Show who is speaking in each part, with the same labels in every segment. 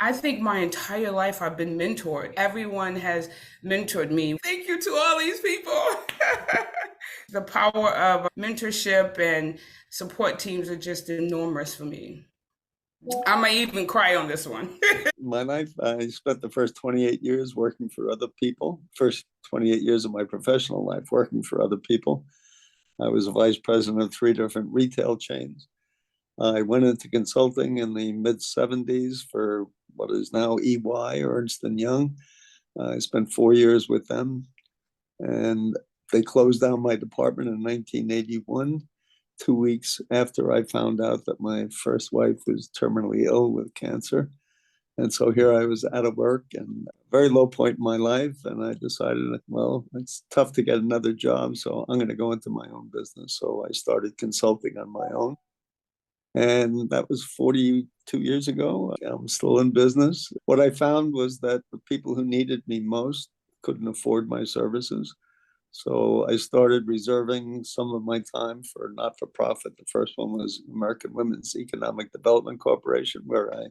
Speaker 1: I think my entire life I've been mentored. Everyone has mentored me. Thank you to all these people. The power of mentorship and support teams are just enormous for me. I might even cry on this one.
Speaker 2: My life, I spent the first 28 years working for other people. First 28 years of my professional life working for other people. I was a vice president of 3 different retail chains. I went into consulting in the mid 70s for what is now EY, Ernst and Young. I spent 4 years with them, and they closed down my department in 1981, 2 weeks after I found out that my first wife was terminally ill with cancer. And so here I was out of work and a very low point in my life. And I decided, well, it's tough to get another job. So I'm going to go into my own business. So I started consulting on my own. And that was 42 years ago. I'm still in business. What I found was that the people who needed me most couldn't afford my services. So I started reserving some of my time for not for profit. The first one was American Women's Economic Development Corporation, where I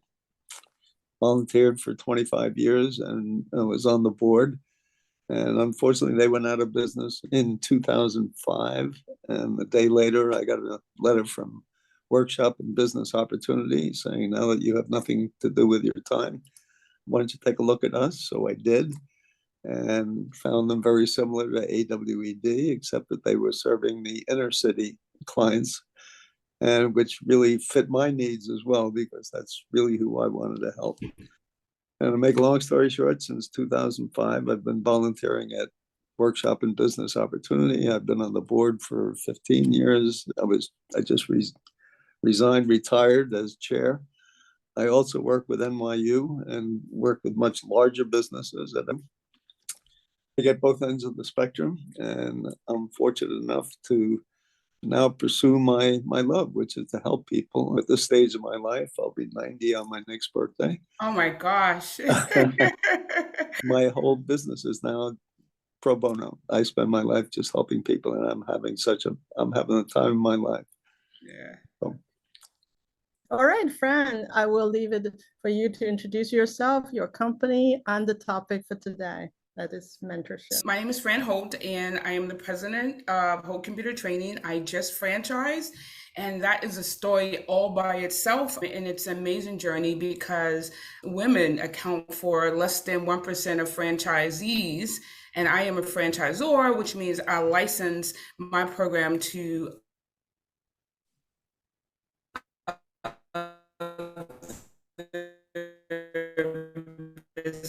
Speaker 2: volunteered for 25 years and I was on the board. And unfortunately, they went out of business in 2005. And a day later, I got a letter from Workshop and Business Opportunity saying, now that you have nothing to do with your time, why don't you take a look at us? So I did and found them very similar to AWED, except that they were serving the inner city clients, and which really fit my needs as well, because that's really who I wanted to help. And to make a long story short, since 2005, I've been volunteering at Workshop and Business Opportunity. I've been on the board for 15 years. I just resigned, retired as chair. I also work with NYU and work with much larger businesses. I get both ends of the spectrum, and I'm fortunate enough to now pursue my love, which is to help people. At this stage of my life, I'll be 90 on my next birthday.
Speaker 1: Oh my gosh.
Speaker 2: My whole business is now pro bono. I spend my life just helping people, and I'm having the time of my life.
Speaker 1: Yeah.
Speaker 2: So,
Speaker 3: all right, Fran, I will leave it for you to introduce yourself, your company, and the topic for today. That is mentorship.
Speaker 1: My name is Fran Holt, and I am the president of Holt Computer Training. I just franchised, and that is a story all by itself. And it's an amazing journey because women account for less than 1% of franchisees. And I am a franchisor, which means I license my program to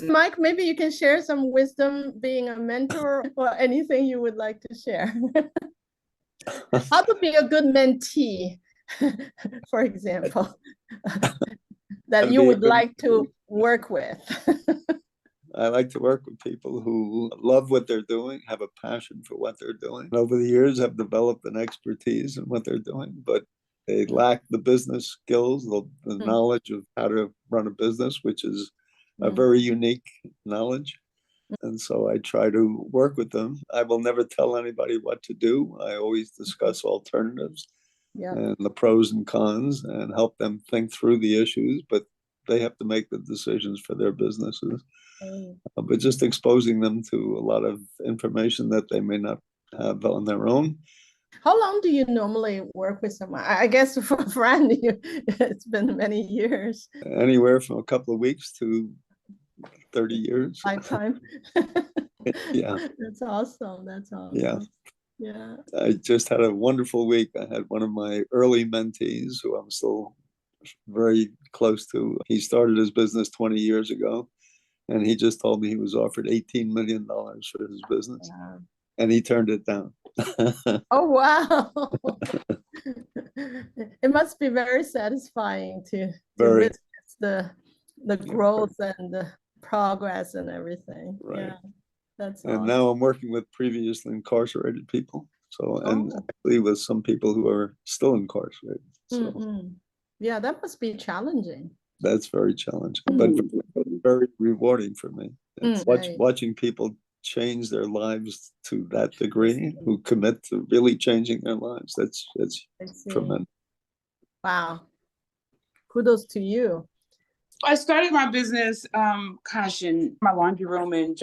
Speaker 3: Mike, maybe you can share some wisdom being a mentor or anything you would like to share. How to be a good mentee, for example, that you would like to work with.
Speaker 2: I like to work with people who love what they're doing, have a passion for what they're doing. Over the years, have developed an expertise in what they're doing, but they lack the business skills, the knowledge of how to run a business, which is a very unique knowledge. And so I try to work with them. I will never tell anybody what to do. I always discuss alternatives and the pros and cons and help them think through the issues, but they have to make the decisions for their businesses. But just exposing them to a lot of information that they may not have on their own.
Speaker 3: How long do you normally work with someone? I guess for Fran, it's been many years.
Speaker 2: Anywhere from a couple of weeks to 30 years.
Speaker 3: Lifetime.
Speaker 2: Yeah.
Speaker 3: That's awesome. That's awesome.
Speaker 2: Yeah.
Speaker 3: Yeah.
Speaker 2: I just had a wonderful week. I had one of my early mentees who I'm still very close to. He started his business 20 years ago, and he just told me he was offered $18 million for his business. Wow. And he turned it down.
Speaker 3: Oh, wow. It must be very satisfying to witness the growth and the progress and everything. Right. Yeah, that's awesome.
Speaker 2: And now I'm working with previously incarcerated people. So, and actually with some people who are still incarcerated. So.
Speaker 3: Yeah, that must be challenging.
Speaker 2: That's very challenging, but very rewarding for me. Watching people change their lives to that degree, who commit to really changing their lives. That's tremendous.
Speaker 3: Wow. Kudos to you.
Speaker 1: I started my business, in my laundry room in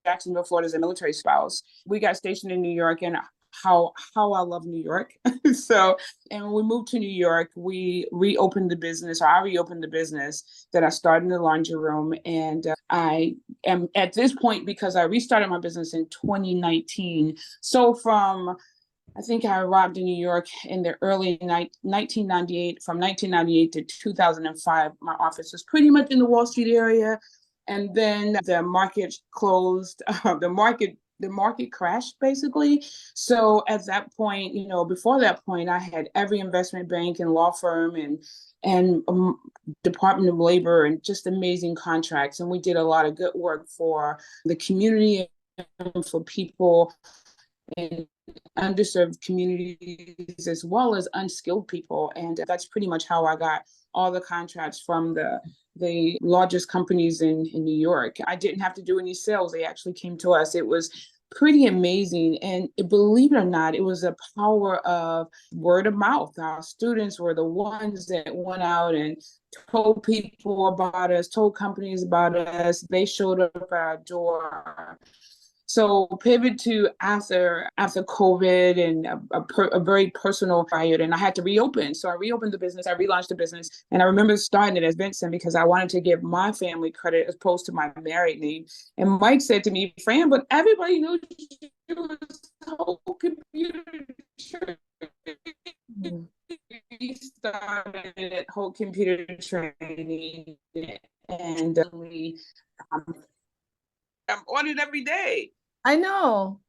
Speaker 1: Jacksonville, Florida, as a military spouse. We got stationed in New York, and how I love New York. So, and when we moved to New York, we reopened the business, or I reopened the business that I started in the laundry room. And I am at this point, because I restarted my business in 2019. So I think I arrived in New York in the early 1998. From 1998 to 2005, my office was pretty much in the Wall Street area. And then the market closed. The market crashed, basically. So at that point, before that point, I had every investment bank and law firm and Department of Labor, and just amazing contracts. And we did a lot of good work for the community and for people in underserved communities, as well as unskilled people. And that's pretty much how I got all the contracts from the largest companies in New York. I didn't have to do any sales. They actually came to us. It was pretty amazing. And believe it or not, it was the power of word of mouth. Our students were the ones that went out and told people about us, told companies about us. They showed up at our door. So pivot to after COVID, and a very personal fire, and I had to reopen. So I reopened the business, I relaunched the business, and I remember starting it as Vincent because I wanted to give my family credit as opposed to my married name. And Mike said to me, Fran, but everybody knows you as whole computer training. We started at whole computer training, and I'm on it every day.
Speaker 3: I know.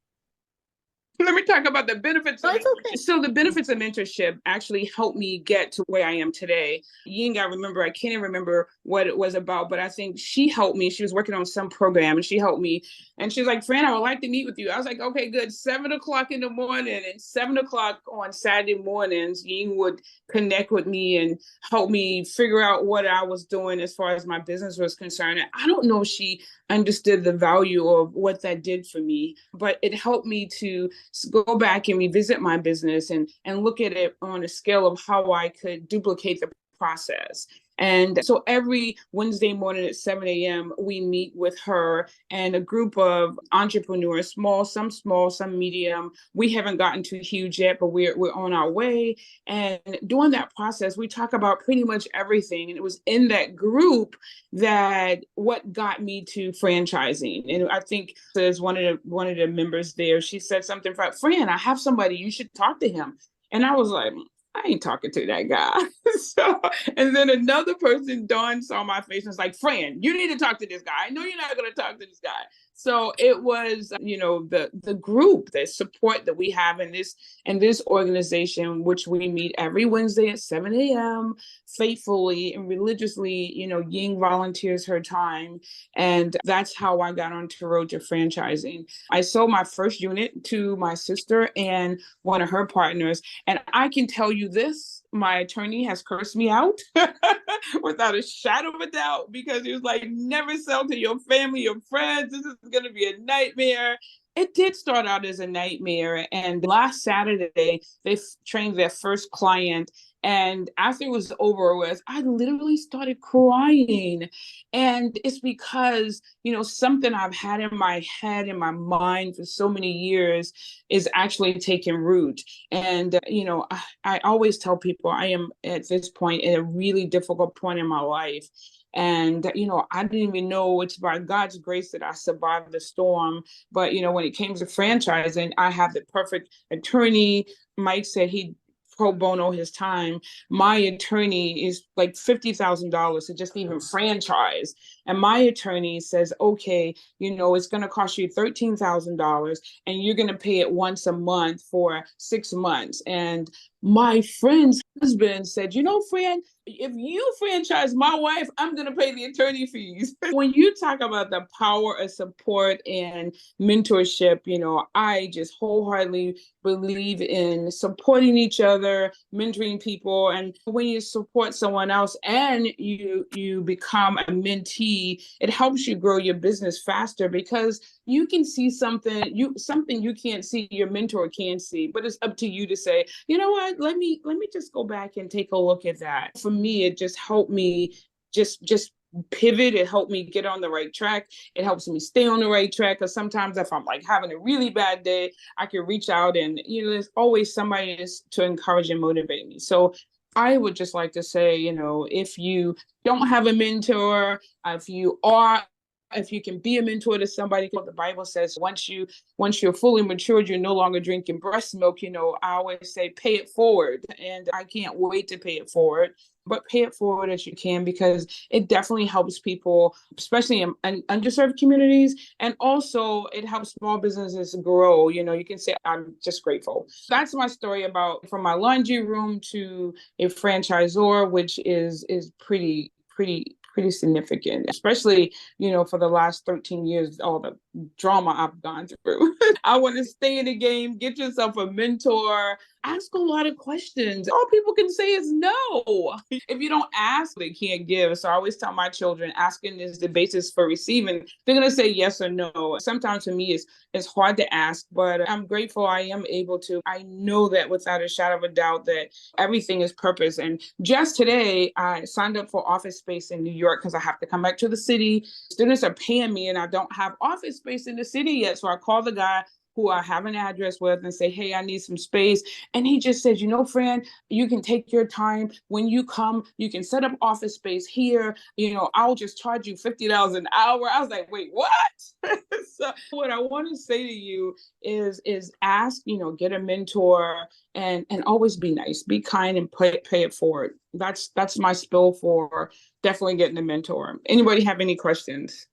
Speaker 1: Let me talk about the benefits.
Speaker 3: No, it's okay.
Speaker 1: So the benefits of mentorship actually helped me get to where I am today. Ying, I can't even remember what it was about, but I think she helped me. She was working on some program and she helped me. And she was like, Fran, I would like to meet with you. I was like, okay, good. 7:00 in the morning, and 7:00 on Saturday mornings, Ying would connect with me and help me figure out what I was doing as far as my business was concerned. And I don't know if she understood the value of what that did for me, but it helped me to go back and revisit my business and look at it on a scale of how I could duplicate the process. And so every Wednesday morning at 7 a.m., we meet with her and a group of entrepreneurs, some medium. We haven't gotten too huge yet, but we're on our way. And during that process, we talk about pretty much everything. And it was in that group that what got me to franchising. And I think there's one of the members there, she said something like, Fran, I have somebody, you should talk to him. And I was like, I ain't talking to that guy. So, and then another person, Dawn, saw my face and was like, Fran, you need to talk to this guy. I know you're not going to talk to this guy. So it was, the group, the support that we have in this organization, which we meet every Wednesday at 7 a.m. faithfully and religiously. Ying volunteers her time, and that's how I got onto Road to Franchising. I sold my first unit to my sister and one of her partners, and I can tell you this, my attorney has cursed me out without a shadow of a doubt, because he was like, never sell to your family, your friends. This is going to be a nightmare. It did start out as a nightmare. And last Saturday, they trained their first client. And after it was over with, I literally started crying. And it's because, something I've had in my head, in my mind for so many years is actually taking root. And, I always tell people I am at this point at a really difficult point in my life. And, I didn't even know it's by God's grace that I survived the storm. But, when it came to franchising, I have the perfect attorney. Mike said he pro bono his time. My attorney is like $50,000 to just even franchise. And my attorney says, okay, it's going to cost you $13,000 and you're going to pay it once a month for 6 months. And my friend's husband said, Fran, if you franchise my wife, I'm going to pay the attorney fees. When you talk about the power of support and mentorship, I just wholeheartedly believe in supporting each other, mentoring people. And when you support someone else and you become a mentee, it helps you grow your business faster, because you can see something you can't see, your mentor can't see, but it's up to you to say, you know what, let me just go back and take a look at that. For me, it just helped me just pivot. It helped me get on the right track. It helps me stay on the right track. Because sometimes if I'm like having a really bad day, I can reach out and, there's always somebody to encourage and motivate me. So I would just like to say, if you don't have a mentor, if you can be a mentor to somebody, the Bible says once you're fully matured, you're no longer drinking breast milk. I always say pay it forward, and I can't wait to pay it forward. But pay it forward as you can, because it definitely helps people, especially in underserved communities, and also it helps small businesses grow. You can say I'm just grateful. That's my story about from my laundry room to a franchisor, which is pretty significant, especially, for the last 13 years, all the drama I've gone through. I want to stay in the game, get yourself a mentor, ask a lot of questions. All people can say is no. If you don't ask, they can't give. So I always tell my children, asking is the basis for receiving. They're going to say yes or no. Sometimes for me, it's hard to ask, but I'm grateful I am able to. I know that without a shadow of a doubt that everything is purpose. And just today, I signed up for office space in New York because I have to come back to the city. Students are paying me and I don't have office space in the city yet. So I call the guy who I have an address with and say, hey, I need some space. And he just says, Fran, you can take your time. When you come, you can set up office space here. I'll just charge you $50 an hour. I was like, wait, what? So what I want to say to you is ask, get a mentor, and always be nice, be kind, and pay it forward. That's my spill for definitely getting a mentor. Anybody have any questions?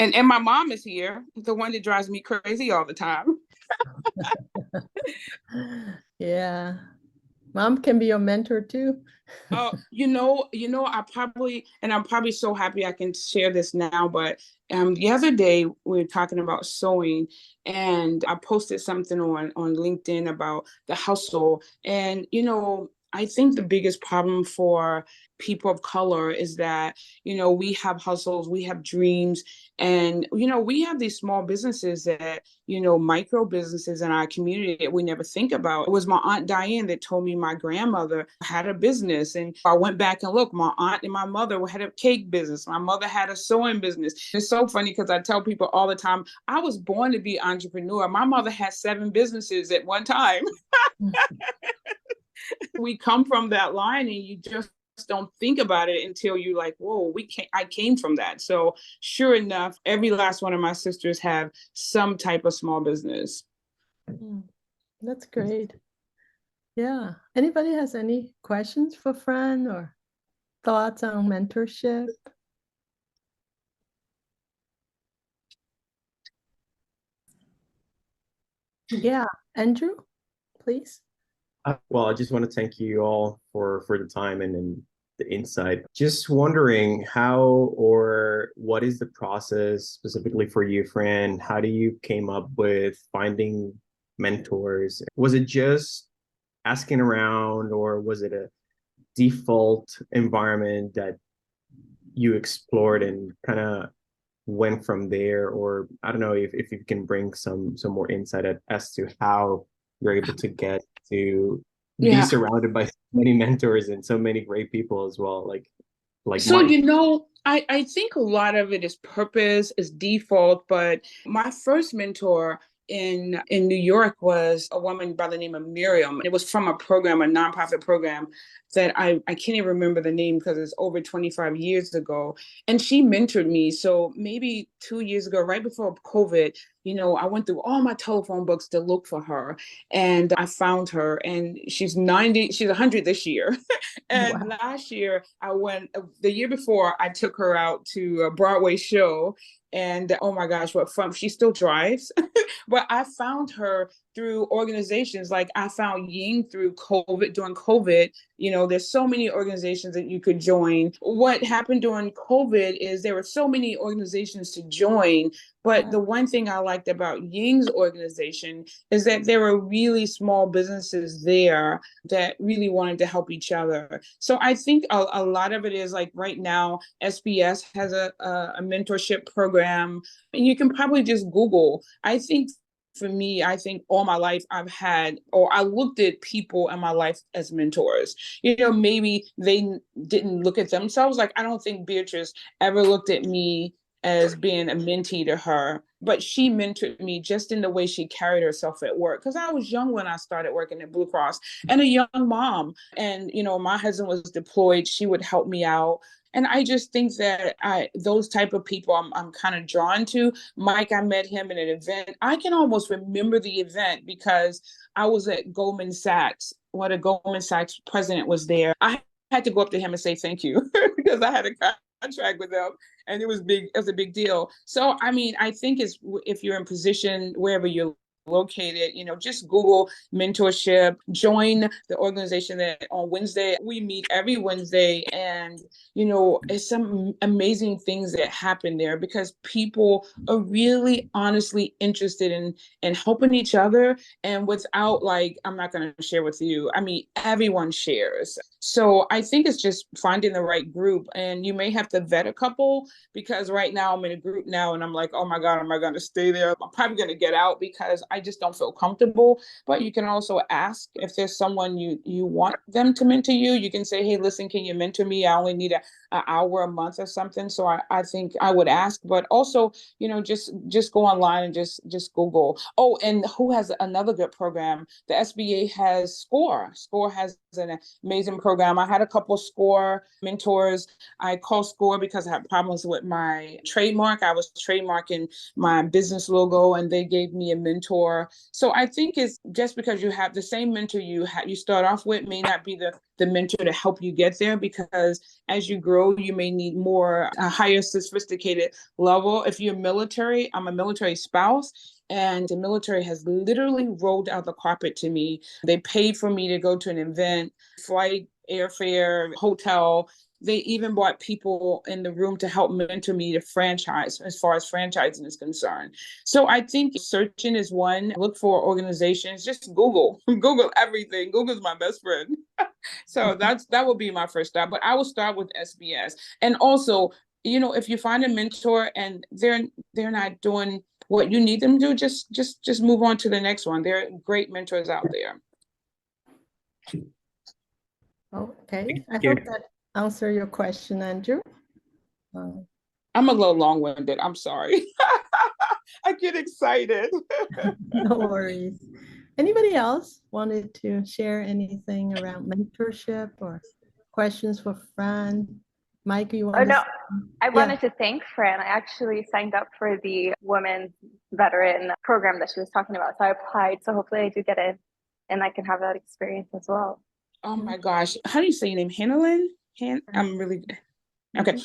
Speaker 1: And my mom is here, the one that drives me crazy all the time.
Speaker 3: Yeah. Mom can be your mentor too.
Speaker 1: Oh, I'm probably so happy I can share this now, but the other day we were talking about sewing, and I posted something on LinkedIn about the hustle. And, I think the biggest problem for people of color is that, we have hustles, we have dreams, and, we have these small businesses that, micro businesses in our community that we never think about. It was my Aunt Diane that told me my grandmother had a business. And I went back and looked, my aunt and my mother had a cake business. My mother had a sewing business. It's so funny because I tell people all the time, I was born to be an entrepreneur. My mother had 7 businesses at one time. We come from that line, and you just don't think about it until you're like, whoa, I came from that. So sure enough, every last one of my sisters have some type of small business.
Speaker 3: That's great. Yeah. Anybody has any questions for Fran or thoughts on mentorship? Yeah. Andrew, please.
Speaker 4: Well, I just want to thank you all for the time and the insight. Just wondering how or what is the process specifically for you, Fran? How do you came up with finding mentors? Was it just asking around, or was it a default environment that you explored and kind of went from there? Or I don't know if you can bring some more insight as to how you're able to get to be surrounded by so many mentors and so many great people as well.
Speaker 1: So,
Speaker 4: Mike.
Speaker 1: I think a lot of it is purpose, is default, but my first mentor in New York was a woman by the name of Miriam. It was from a nonprofit program that I can't even remember the name because it's over 25 years ago. And she mentored me. So maybe 2 years ago, right before COVID, I went through all my telephone books to look for her, and I found her, and she's 100 this year. And
Speaker 3: Wow.
Speaker 1: last year the year before, I took her out to a Broadway show, and oh my gosh, what fun. She still drives. But I found her through organizations. Like I found Ying during COVID. There's so many organizations that you could join. What happened during COVID is there were so many organizations to join. But the one thing I liked about Ying's organization is that there were really small businesses there that really wanted to help each other. So I think a lot of it is like right now, SBS has a mentorship program, and you can probably just Google. I think for me, I think all my life I've had, or I looked at people in my life as mentors. Maybe they didn't look at themselves. Like, I don't think Beatrice ever looked at me as being a mentee to her, but she mentored me just in the way she carried herself at work. Because I was young when I started working at Blue Cross and a young mom. And, my husband was deployed. She would help me out. And I just think that those type of people I'm kind of drawn to. Mike, I met him in an event. I can almost remember the event because I was at Goldman Sachs when a Goldman Sachs president was there. I had to go up to him and say thank you because I had a contract with them, and it was big. It was a big deal. So, I mean, I think if you're in position wherever you're located, just Google mentorship, join the organization that on Wednesday, we meet every Wednesday. And, it's some amazing things that happen there because people are really honestly interested in helping each other. And without I'm not going to share with you, I mean, everyone shares. So I think it's just finding the right group, and you may have to vet a couple because right now I'm in a group now and I'm like, oh my God, am I going to stay there? I'm probably going to get out because I just don't feel comfortable. But you can also ask if there's someone you want them to mentor you. You can say, hey, listen, can you mentor me? I only need an hour a month or something. So I think I would ask, but also, just go online and just Google. Oh, and who has another good program? The SBA has SCORE. SCORE has an amazing program. I had a couple SCORE mentors. I call SCORE because I had problems with my trademark. I was trademarking my business logo, and they gave me a mentor. So I think it's just because you have the same mentor you start off with may not be the mentor to help you get there, because as you grow, you may need more a higher sophisticated level. If you're military, I'm a military spouse, and the military has literally rolled out the carpet to me. They paid for me to go to an event, flight, airfare, hotel. They even brought people in the room to help mentor me to franchise as far as franchising is concerned. So I think searching is one. Look for organizations. Just Google. Google everything. Google's my best friend. So that would be my first stop. But I will start with SBS. And also, if you find a mentor and they're not doing what you need them to do, just move on to the next one. There are great mentors out there.
Speaker 3: Okay, I hope that answer your question, Andrew.
Speaker 1: I'm a little long-winded. I'm sorry. I get excited.
Speaker 3: No worries. Anybody else wanted to share anything around mentorship or questions for Fran? Mike, you want
Speaker 5: to? I wanted to thank Fran. I actually signed up for the Women's Veteran program that she was talking about. So I applied. So hopefully I do get in and I can have that experience as well.
Speaker 1: Oh my gosh. How do you say your name? Hannah? I'm really good. Okay.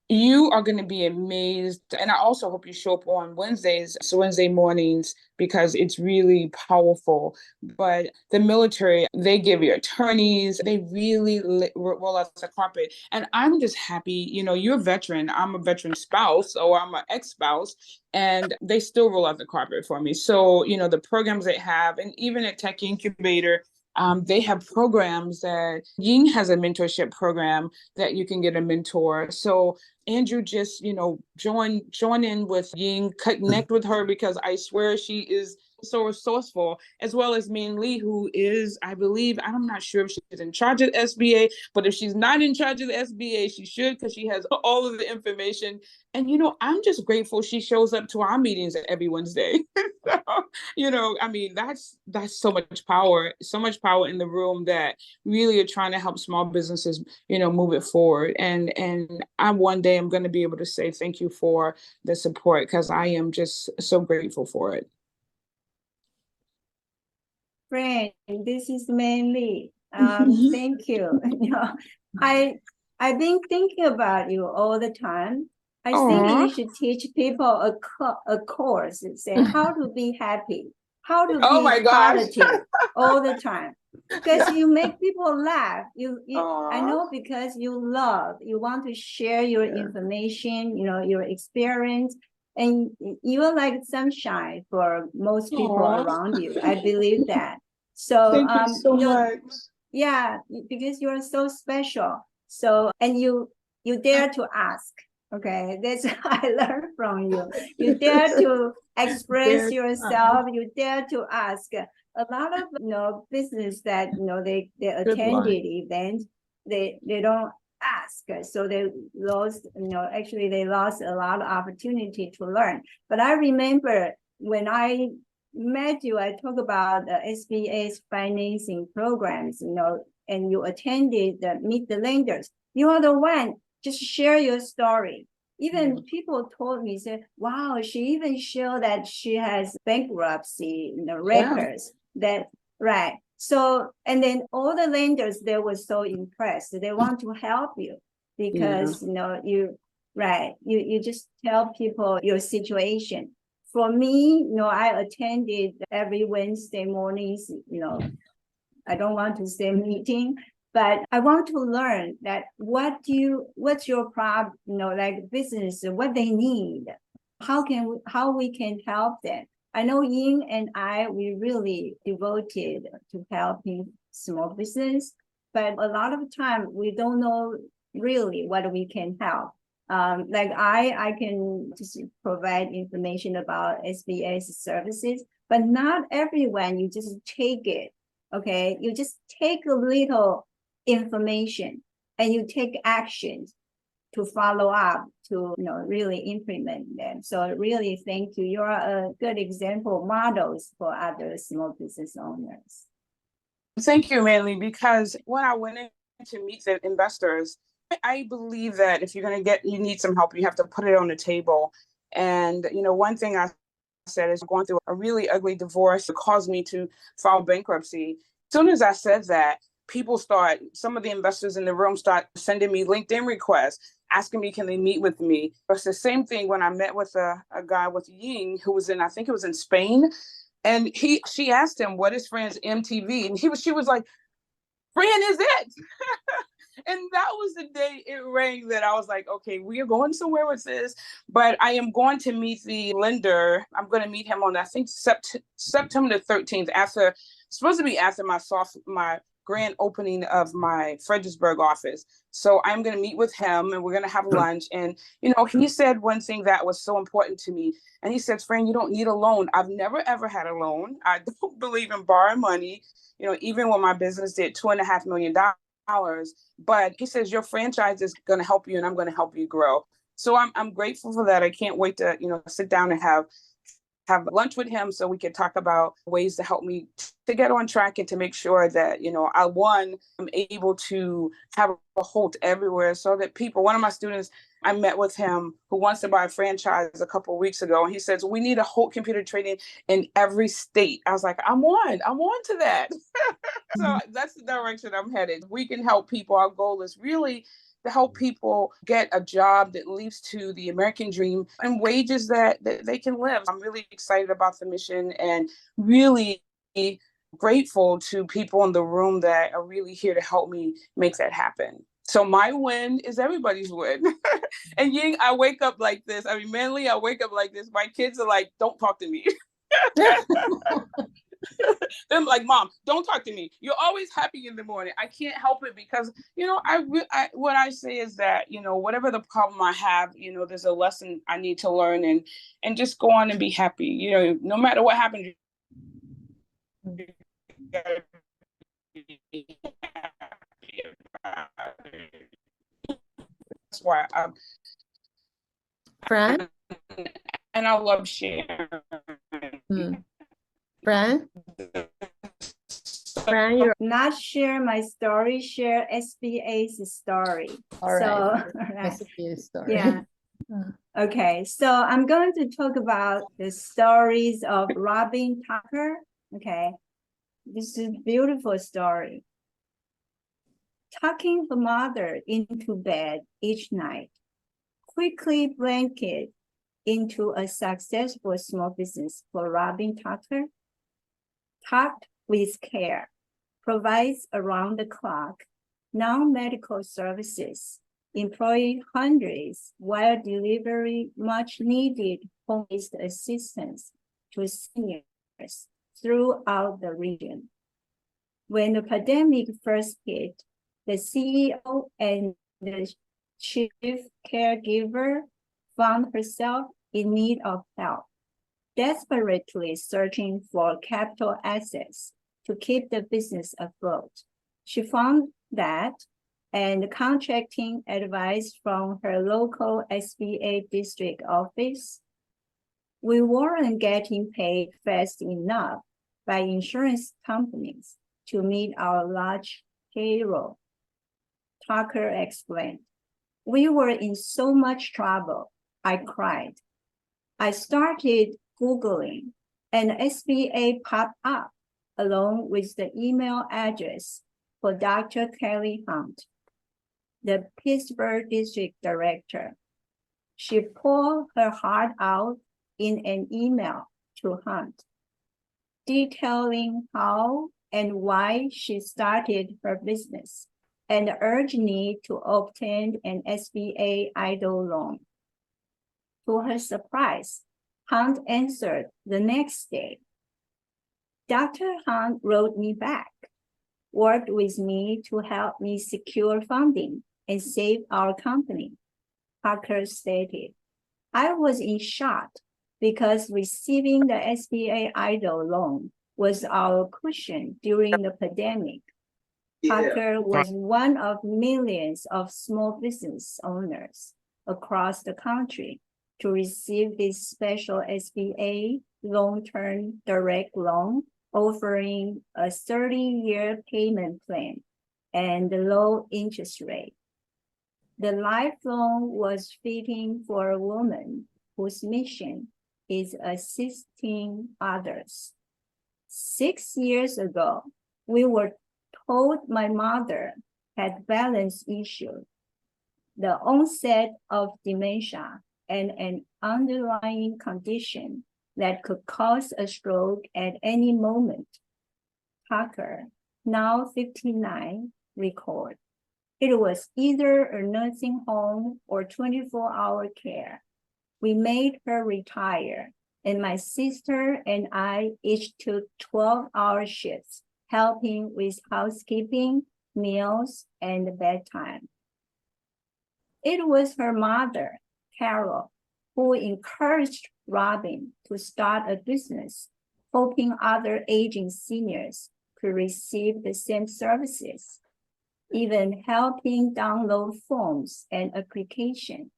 Speaker 1: You are going to be amazed. And I also hope you show up on Wednesdays, so Wednesday mornings, because it's really powerful. But the military, they give you attorneys. They really roll out the carpet. And I'm just happy, you're a veteran. I'm a veteran spouse, or I'm an ex-spouse, and they still roll out the carpet for me. So, the programs they have, and even at Tech Incubator, they have programs that Ying has a mentorship program that you can get a mentor. So Andrew, just, join in with Ying, connect with her, because I swear she is so resourceful, as well as Min Lee, who is, I believe, I'm not sure if she's in charge of the SBA, but if she's not in charge of the SBA, she should, because she has all of the information. And, I'm just grateful she shows up to our meetings every Wednesday. So, I mean, that's so much power in the room that really are trying to help small businesses, move it forward. And one day I'm going to be able to say thank you for the support, because I am just so grateful for it.
Speaker 6: Fran, this is Manly. Thank you. I've been thinking about you all the time. I think you should teach people a course and say how to be happy, how to be positive all the time. Because you make people laugh. I know, because you want to share your information, your experience, and you're like sunshine for most people around you. I believe that. So
Speaker 1: thank you so much.
Speaker 6: Yeah, because you're so special. So, and you dare to ask, Okay, that's what I learned from you. You dare to express yourself. You dare to ask. A lot of business that they attended events, they don't ask, so they lost. Actually, they lost a lot of opportunity to learn. But I remember when I met you, I talked about the SBA's financing programs. And you attended the Meet the Lenders. You are the one. Just share your story. Even people told me, said, wow, she even showed that she has bankruptcy records. That right. So, and then all the lenders, they were so impressed. They want to help you because you just tell people your situation. For me, I attended every Wednesday mornings, I don't want to say meeting, but I want to learn that what's your problem, like business, what they need, how we can help them. I know Ying and I, we really devoted to helping small business, but a lot of time we don't know really what we can help. Like I can just provide information about SBA's services, but not everyone, you just take it. Okay, you just take a little information and you take actions to follow up to really implement them. So really, thank you. You're a good example models for other small business owners.
Speaker 1: Thank you, Manly, because when I went in to meet the investors, I believe that if you're going to you need some help, you have to put it on the table. And one thing I said is going through a really ugly divorce that caused me to file bankruptcy. As soon as I said that, some of the investors in the room start sending me LinkedIn requests, asking me, can they meet with me? It's the same thing when I met with a guy with Ying, who was I think it was in Spain. And she asked him, what is Fran's MTV? And she was like, Fran is it. And that was the day it rang that I was like, okay, we are going somewhere with this, but I am going to meet the lender. I'm going to meet him on, I think, September the 13th, supposed to be after my grand opening of my Fredericksburg office. So I'm going to meet with him and we're going to have lunch. And, he said one thing that was so important to me. And he said, Fran, you don't need a loan. I've never, ever had a loan. I don't believe in borrowing money. Even when my business did $2.5 million, but he says your franchise is going to help you and I'm going to help you grow. So I'm grateful for that. I can't wait to, sit down and have lunch with him so we can talk about ways to help me to get on track and to make sure that, I'm able to have a hold everywhere so that one of my students, I met with him who wants to buy a franchise a couple of weeks ago. And he says, we need a whole computer training in every state. I was like, I'm on to that. So that's the direction I'm headed. We can help people. Our goal is really to help people get a job that leads to the American dream and wages that they can live. I'm really excited about the mission and really grateful to people in the room that are really here to help me make that happen. So my win is everybody's win. And Ying, I wake up like this. I mean, Manly, I wake up like this. My kids are like, don't talk to me. They're like, Mom, don't talk to me. You're always happy in the morning. I can't help it because, what I say is that, whatever the problem I have, there's a lesson I need to learn and just go on and be happy. No matter what happens, you gotta be happy about it. That's why
Speaker 3: Fran?
Speaker 1: And I love sharing.
Speaker 3: Fran? Fran, you're
Speaker 6: Not share my story, share SBA's story.
Speaker 3: all right.
Speaker 6: So,
Speaker 3: SBA story.
Speaker 6: yeah. Okay, so I'm going to talk about the stories of Robin Tucker. Okay, this is a beautiful story. Tucking her mother into bed each night, quickly blanket into a successful small business for Robin Tucker, tucked with care, provides around-the-clock non-medical services, employing hundreds while delivering much-needed home-based assistance to seniors throughout the region. When the pandemic first hit, the CEO and the chief caregiver, found herself in need of help, desperately searching for capital assets to keep the business afloat. She found that and contracting advice from her local SBA district office. We weren't getting paid fast enough by insurance companies to meet our large payroll, Tucker explained. We were in so much trouble, I cried. I started Googling, and SBA popped up along with the email address for Dr. Kelly Hunt, the Pittsburgh district director. She poured her heart out in an email to Hunt, detailing how and why she started her business and urged me to obtain an SBA EIDL loan. To her surprise, Hunt answered the next day. Dr. Hunt wrote me back, worked with me to help me secure funding and save our company, Tucker stated. I was in shock because receiving the SBA EIDL loan was our cushion during the pandemic. Tucker was one of millions of small business owners across the country to receive this special SBA long-term direct loan offering a 30-year payment plan and low interest rate. The life loan was fitting for a woman whose mission is assisting others. 6 years ago, we were told my mother had balance issues, the onset of dementia, and an underlying condition that could cause a stroke at any moment. Tucker, now 59, recalled. It was either a nursing home or 24-hour care. We made her retire, and my sister and I each took 12-hour shifts, helping with housekeeping, meals, and bedtime. It was her mother, Carol, who encouraged Robin to start a business, hoping other aging seniors could receive the same services, even helping download forms and applications.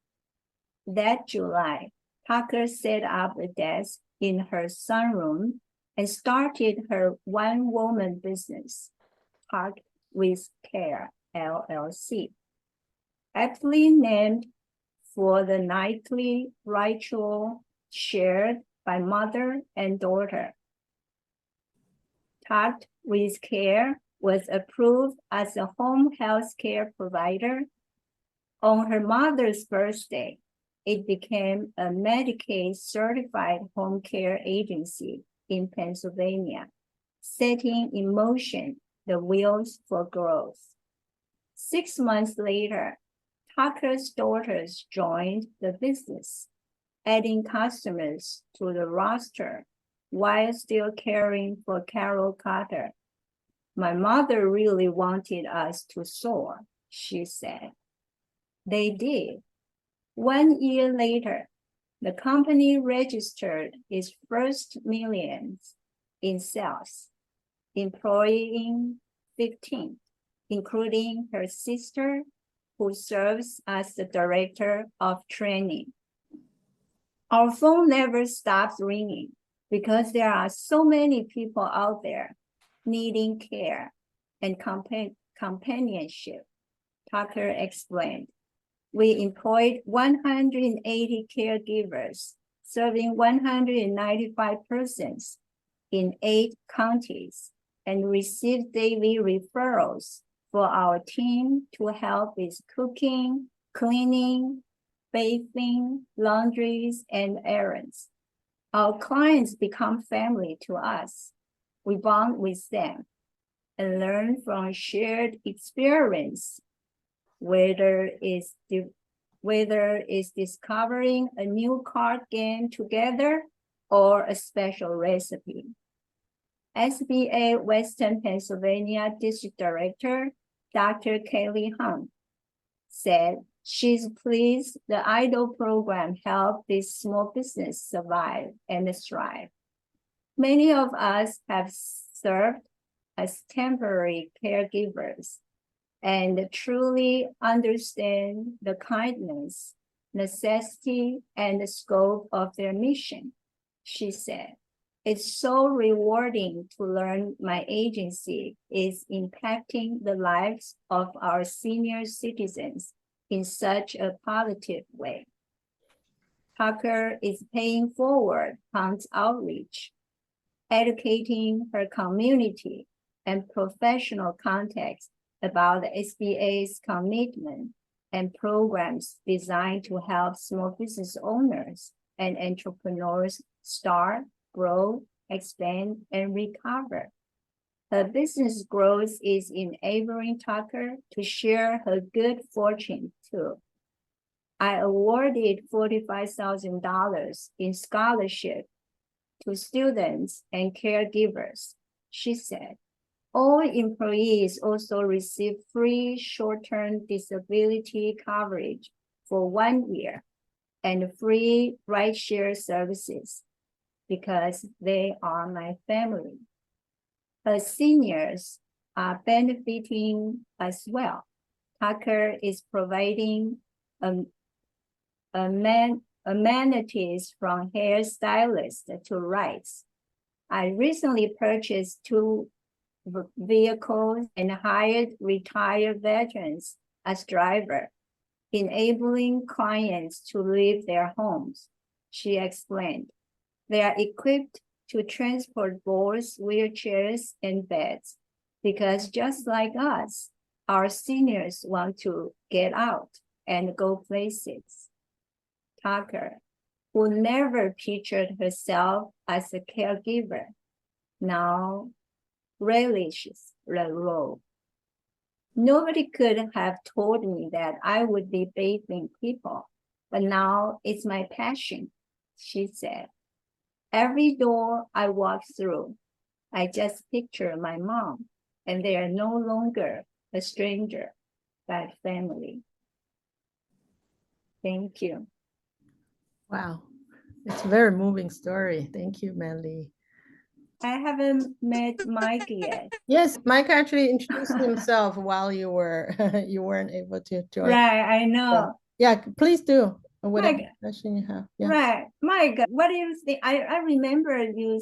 Speaker 6: That July, Tucker set up a desk in her sunroom and started her one-woman business, Tuck with Care, LLC, aptly named for the nightly ritual shared by mother and daughter. Tuck with Care was approved as a home health care provider. On her mother's birthday, it became a Medicaid certified home care agency in Pennsylvania, setting in motion the wheels for growth. 6 months later, Tucker's daughters joined the business, adding customers to the roster while still caring for Carol Carter. My mother really wanted us to soar, she said. They did. 1 year later, the company registered its first millions in sales, employing 15, including her sister, who serves as the director of training. Our phone never stops ringing because there are so many people out there needing care and companionship, Tucker explained. We employed 180 caregivers, serving 195 persons in 8 counties, and received daily referrals for our team to help with cooking, cleaning, bathing, laundries, and errands. Our clients become family to us. We bond with them and learn from shared experience, whether it's discovering a new card game together or a special recipe. SBA Western Pennsylvania District Director, Dr. Kelly Hunt, said She's pleased the IDOL program helped this small business survive and thrive. Many of us have served as temporary caregivers and truly understand the kindness, necessity, and the scope of their mission, she said. It's so rewarding to learn my agency is impacting the lives of our senior citizens in such a positive way. Tucker is paying forward funds outreach, educating her community and professional contacts about the SBA's commitment and programs designed to help small business owners and entrepreneurs start, grow, expand, and recover. Her business growth is enabling Tucker to share her good fortune too. I awarded $45,000 in scholarship to students and caregivers, she said. All employees also receive free short-term disability coverage for 1 year and free rideshare services because they are my family. Her seniors are benefiting as well. Tucker is providing amenities from hairstylists to rides. I recently purchased 2 vehicles and hired retired veterans as driver, enabling clients to leave their homes, she explained. They are equipped to transport boards, wheelchairs, and beds because just like us, our seniors want to get out and go places. Tucker, who never pictured herself as a caregiver, now relishes the role. Nobody could have told me that I would be bathing people, but now it's my passion, she said. Every door I walk through, I just picture my mom, and they are no longer a stranger, but family. Thank you.
Speaker 3: Wow, it's a very moving story. Thank you, Manly.
Speaker 6: I haven't met Mike yet.
Speaker 3: Yes, Mike actually introduced himself while you were you weren't able to join.
Speaker 6: Right, I know.
Speaker 3: Yeah, please do. Whatever
Speaker 6: Mike,
Speaker 3: question you have. Yeah.
Speaker 6: right, Mike, what do you think? I remember you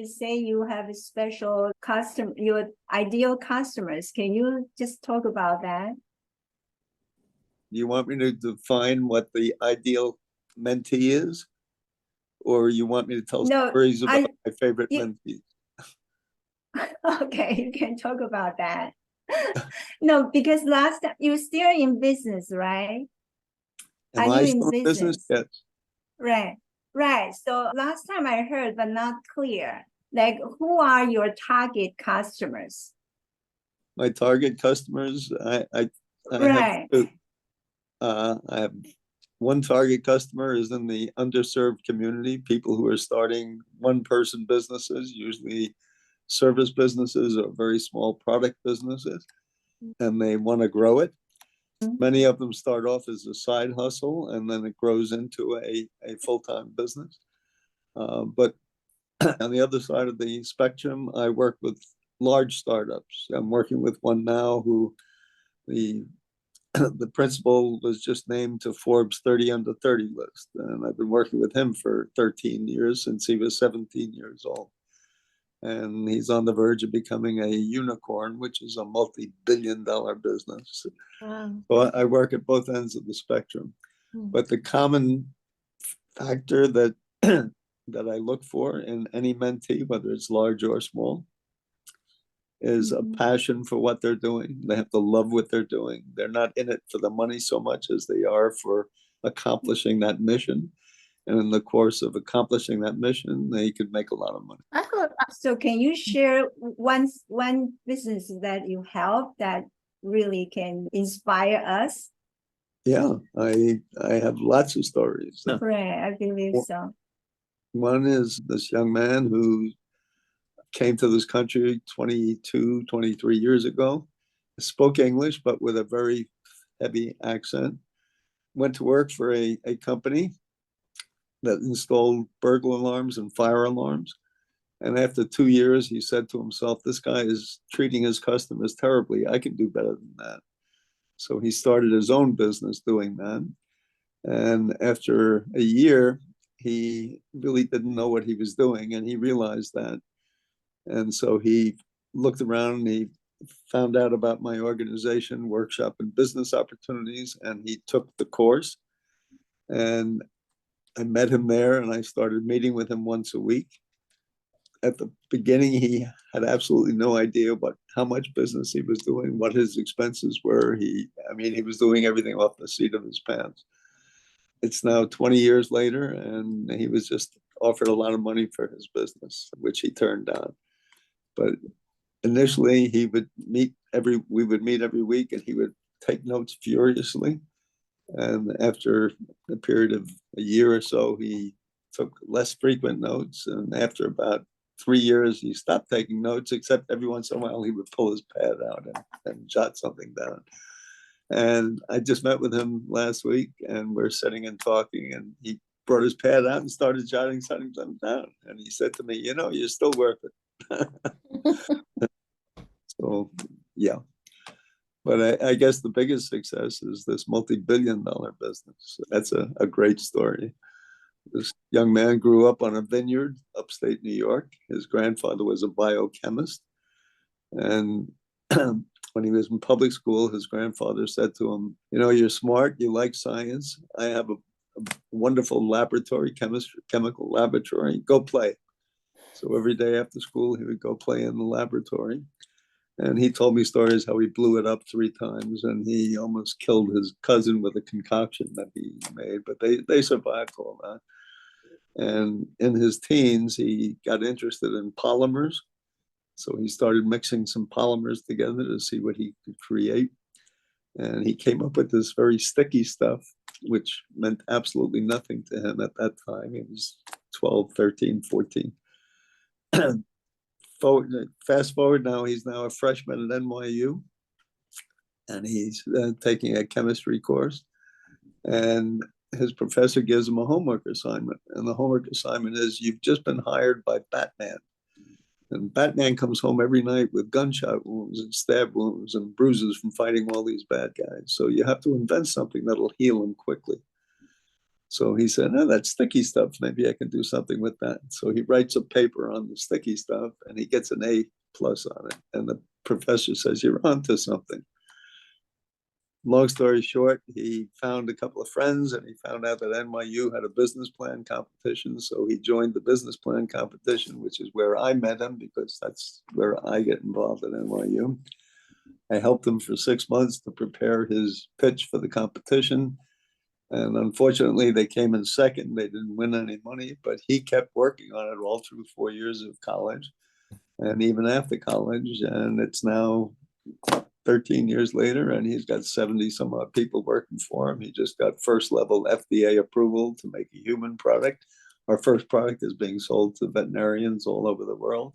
Speaker 6: say you have a special your ideal customers. Can you just talk about that?
Speaker 2: You want me to define what the ideal mentee is? Or you want me to tell stories about my favorite mentees?
Speaker 6: Okay, you can talk about that. No, because last time you're still in business, right?
Speaker 2: Am I still in business? Yes.
Speaker 6: Right, right. So last time I heard, but not clear. Like, who are your target customers?
Speaker 2: My target customers, I
Speaker 6: Right.
Speaker 2: have two. I have one target customer is in the underserved community, people who are starting one-person businesses, usually service businesses or very small product businesses, and they want to grow it. Many of them start off as a side hustle, and then it grows into a full-time business. But on the other side of the spectrum, I work with large startups. I'm working with one now who the principal was just named to Forbes 30 under 30 list. And I've been working with him for 13 years since he was 17 years old. And he's on the verge of becoming a unicorn, which is a multi-billion-dollar business.
Speaker 3: Wow.
Speaker 2: So I work at both ends of the spectrum. But the common factor that that I look for in any mentee, whether it's large or small, is a passion for what they're doing. They have to love what they're doing. They're not in it for the money so much as they are for accomplishing that mission. And in the course of accomplishing that mission, they could make a lot of money.
Speaker 6: So can you share one business that you help that really can inspire us?
Speaker 2: Yeah, I have lots of stories.
Speaker 6: Right, I believe so.
Speaker 2: One is this young man who came to this country 22, 23 years ago, spoke English, but with a very heavy accent. went to work for a company that installed burglar alarms and fire alarms. And after 2 years, he said to himself, this guy is treating his customers terribly. I can do better than that. So he started his own business doing that. And after a year, he really didn't know what he was doing, and he realized that. And so he looked around and he found out about my organization, Workshop and Business Opportunities, and he took the course. And I met him there, and I started meeting with him once a week. At the beginning, he had absolutely no idea how much business he was doing, what his expenses were. He was doing everything off the seat of his pants. It's now 20 years later, and he was just offered a lot of money for his business, which he turned down. But initially, we would meet every week, and he would take notes furiously. And after a period of a year or so, he took less frequent notes. And after about 3 years, he stopped taking notes, except every once in a while he would pull his pad out and jot something down. And I just met with him last week, and we're sitting and talking, and he brought his pad out and started jotting something down. And he said to me, you're still worth it. So, yeah. But I guess the biggest success is this multi-billion-dollar business. That's a great story. This young man grew up on a vineyard upstate New York. His grandfather was a biochemist. And when he was in public school, his grandfather said to him, you're smart, you like science. I have a wonderful laboratory, chemical laboratory. Go play. So every day after school, he would go play in the laboratory. And he told me stories how he blew it up 3 times, and he almost killed his cousin with a concoction that he made, but they survived all that. And in his teens, he got interested in polymers. So he started mixing some polymers together to see what he could create. And he came up with this very sticky stuff, which meant absolutely nothing to him at that time. He was 12, 13, 14. Fast forward now, he's now a freshman at NYU, and he's taking a chemistry course. And his professor gives him a homework assignment. And the homework assignment is, you've just been hired by Batman. And Batman comes home every night with gunshot wounds and stab wounds and bruises from fighting all these bad guys. So you have to invent something that'll heal him quickly. So he said, that sticky stuff, maybe I can do something with that. So he writes a paper on the sticky stuff, and he gets an A+ on it. And the professor says, you're onto something. Long story short, he found a couple of friends, and he found out that NYU had a business plan competition. So he joined the business plan competition, which is where I met him, because that's where I get involved at NYU. I helped him for 6 months to prepare his pitch for the competition. And unfortunately, they came in second. They didn't win any money, but he kept working on it all through 4 years of college and even after college. And it's now 13 years later, and he's got 70 some odd people working for him. He just got first level FDA approval to make a human product. Our first product is being sold to veterinarians all over the world.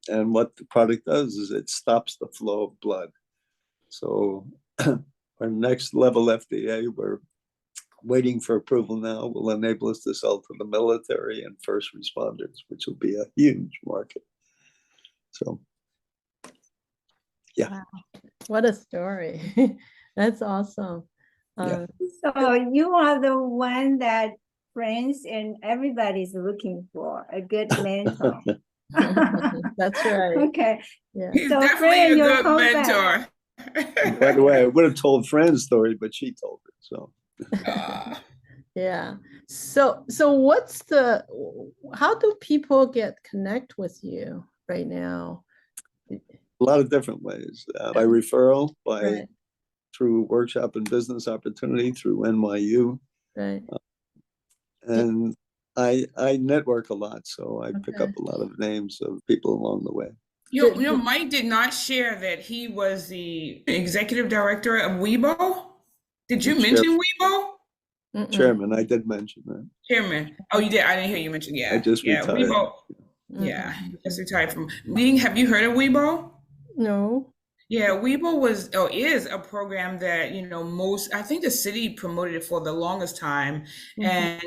Speaker 2: And what the product does is it stops the flow of blood. So our next level FDA, we're waiting for approval now, will enable us to sell to the military and first responders, which will be a huge market. So, yeah.
Speaker 3: Wow. What a story. That's awesome.
Speaker 2: Yeah.
Speaker 6: So you are the one that friends and everybody's looking for, a good mentor.
Speaker 3: That's right.
Speaker 6: Okay.
Speaker 3: Yeah.
Speaker 1: He's
Speaker 6: So
Speaker 1: definitely
Speaker 6: Fran,
Speaker 1: a
Speaker 6: you're
Speaker 1: good mentor.
Speaker 2: By the way, I would have told Fran's story, but she told it. So
Speaker 3: Yeah. So how do people connect with you right now?
Speaker 2: a lot of different ways. By referral,
Speaker 3: Right.
Speaker 2: through Workshop and Business Opportunity, through NYU.
Speaker 3: Right.
Speaker 2: And I network a lot, so I pick up a lot of names of people along the way.
Speaker 1: Mike did not share that he was the executive director of Weibo. Did you mention Weibo?
Speaker 2: Chairman, I did mention that.
Speaker 1: Chairman. Oh, you did. I didn't hear you mention. Yeah,
Speaker 2: I just retired.
Speaker 1: Weibo. Yeah, just retired from. Have you heard of Weibo?
Speaker 3: No.
Speaker 1: Yeah, Weibo was or is a program that, I think the city promoted it for the longest time. And,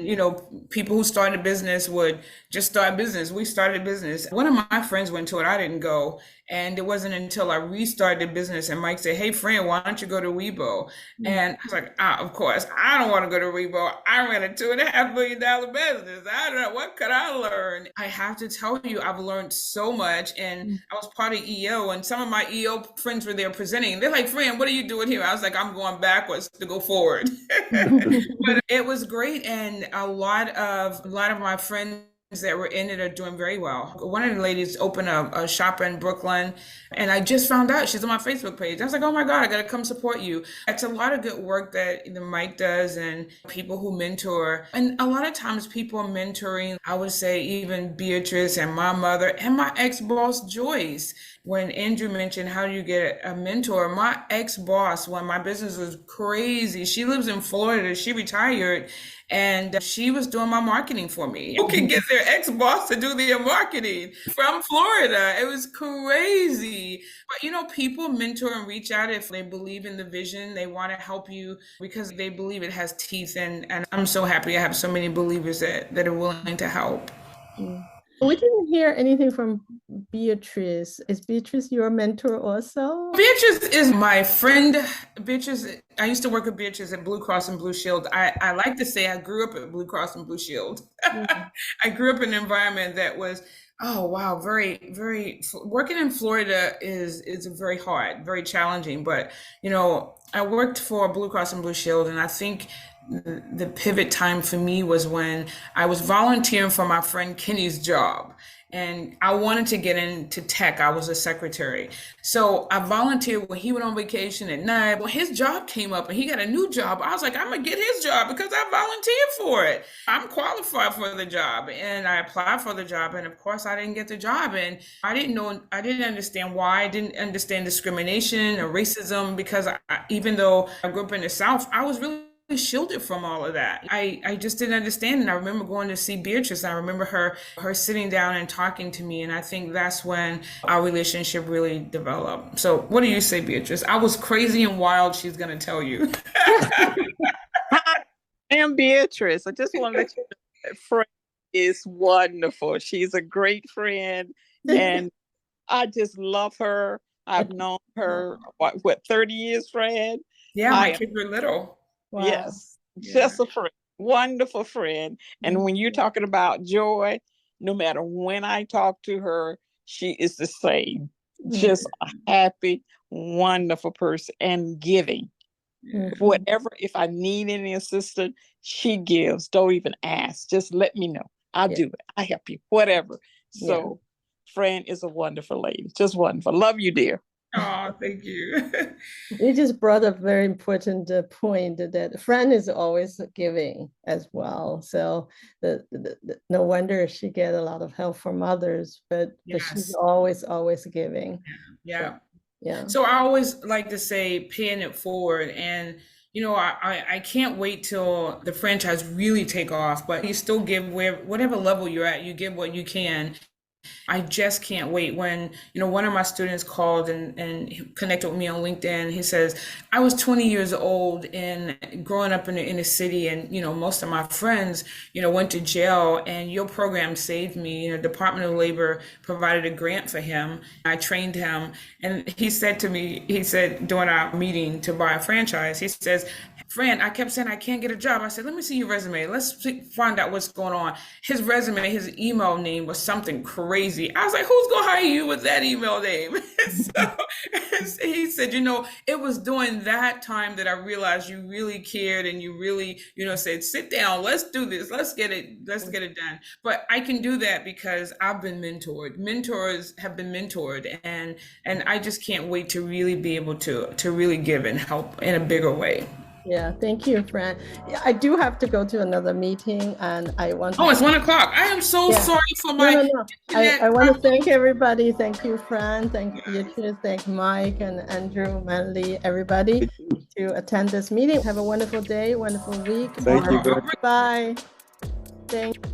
Speaker 1: people who started a business would just start business. We started a business. One of my friends went to it. I didn't go. And it wasn't until I restarted the business and Mike said, "Hey, friend, why don't you go to Weibo?" And I was like, of course, I don't want to go to Weibo. I ran a $2.5 million business. I don't know. What could I learn? I have to tell you, I've learned so much. And I was part of EO, and some of my EO friends were there presenting. They're like, "Friend, what are you doing here?" I was like, "I'm going backwards to go forward." But it was great. And a lot of my friends that were in it are doing very well. One of the ladies opened a shop in Brooklyn, and I just found out she's on my Facebook page. I was like, "Oh my God, I gotta come support you." It's a lot of good work that the Mike does and people who mentor. And a lot of times people are mentoring, I would say even Beatrice and my mother and my ex-boss Joyce. When Andrew mentioned how do you get a mentor, my ex-boss, when my business was crazy, she lives in Florida, she retired, and she was doing my marketing for me. Who can get their ex-boss to do their marketing from Florida? It was crazy. But people mentor and reach out if they believe in the vision. They want to help you because they believe it has teeth. And I'm so happy I have so many believers that are willing to help.
Speaker 3: We didn't hear anything from Beatrice. Is Beatrice your mentor also?
Speaker 1: Beatrice is my friend. Beatrice, I used to work with Beatrice at Blue Cross and Blue Shield. I like to say I grew up at Blue Cross and Blue Shield. I grew up in an environment that was, oh wow, very, very, working in Florida is very hard, very challenging. But, I worked for Blue Cross and Blue Shield, and I think the pivot time for me was when I was volunteering for my friend Kenny's job. And I wanted to get into tech. I was a secretary. So I volunteered when he went on vacation at night. Well, his job came up and he got a new job. I was like, I'm going to get his job because I volunteered for it. I'm qualified for the job. And I applied for the job. And of course, I didn't get the job. And I didn't understand why. I didn't understand discrimination or racism because even though I grew up in the South, I was really shielded from all of that. I just didn't understand. And I remember going to see Beatrice. I remember her sitting down and talking to me. And I think that's when our relationship really developed. So what do you say, Beatrice? I was crazy and wild, she's going to tell you.
Speaker 7: I am Beatrice. I just want to let you know that Fran is wonderful. She's a great friend. And I just love her. I've known her, what 30 years, Fran?
Speaker 1: Yeah, my kids were little.
Speaker 3: Wow.
Speaker 7: Yes, just a friend, wonderful friend. And when you're talking about Joy, no matter when I talk to her, she is the same. Just a happy, wonderful person and giving. Whatever, if I need any assistance, she gives. Don't even ask. Just let me know. I'll do it. I help you, whatever. So Fran is a wonderful lady. Just wonderful. Love you, dear.
Speaker 1: Oh, thank you.
Speaker 3: You just brought up a very important point that Fran is always giving as well. So no wonder she get a lot of help from others, but she's always giving.
Speaker 1: Yeah.
Speaker 3: Yeah.
Speaker 1: So I always like to say paying it forward. And I can't wait till the franchise really take off, but you still give whatever level you're at, you give what you can. I just can't wait when, one of my students called and connected with me on LinkedIn. He says, I was 20 years old and growing up in the inner city, and, most of my friends, went to jail, and your program saved me. Department of Labor provided a grant for him. I trained him. And he said to me, during our meeting to buy a franchise, he says, Fran, I kept saying I can't get a job. I said, let me see your resume. Let's find out what's going on. His resume, his email name was something crazy. I was like, who's going to hire you with that email name? So he said, it was during that time that I realized you really cared and you really, said, sit down, let's do this. Let's get it done. But I can do that because I've been mentored. Mentors have been mentored. And I just can't wait to really be able to really give and help in a bigger way.
Speaker 3: Yeah, thank you, Fran. I do have to go to another meeting, and I want to...
Speaker 1: Oh, it's 1:00. I am so sorry for my...
Speaker 3: No. I want to thank everybody. Thank you, Fran. Thank you, Beatrice. Thank Mike and Andrew, Manly, everybody to attend this meeting. Have a wonderful day, wonderful week.
Speaker 2: Thank you.
Speaker 3: Bye. Thank you.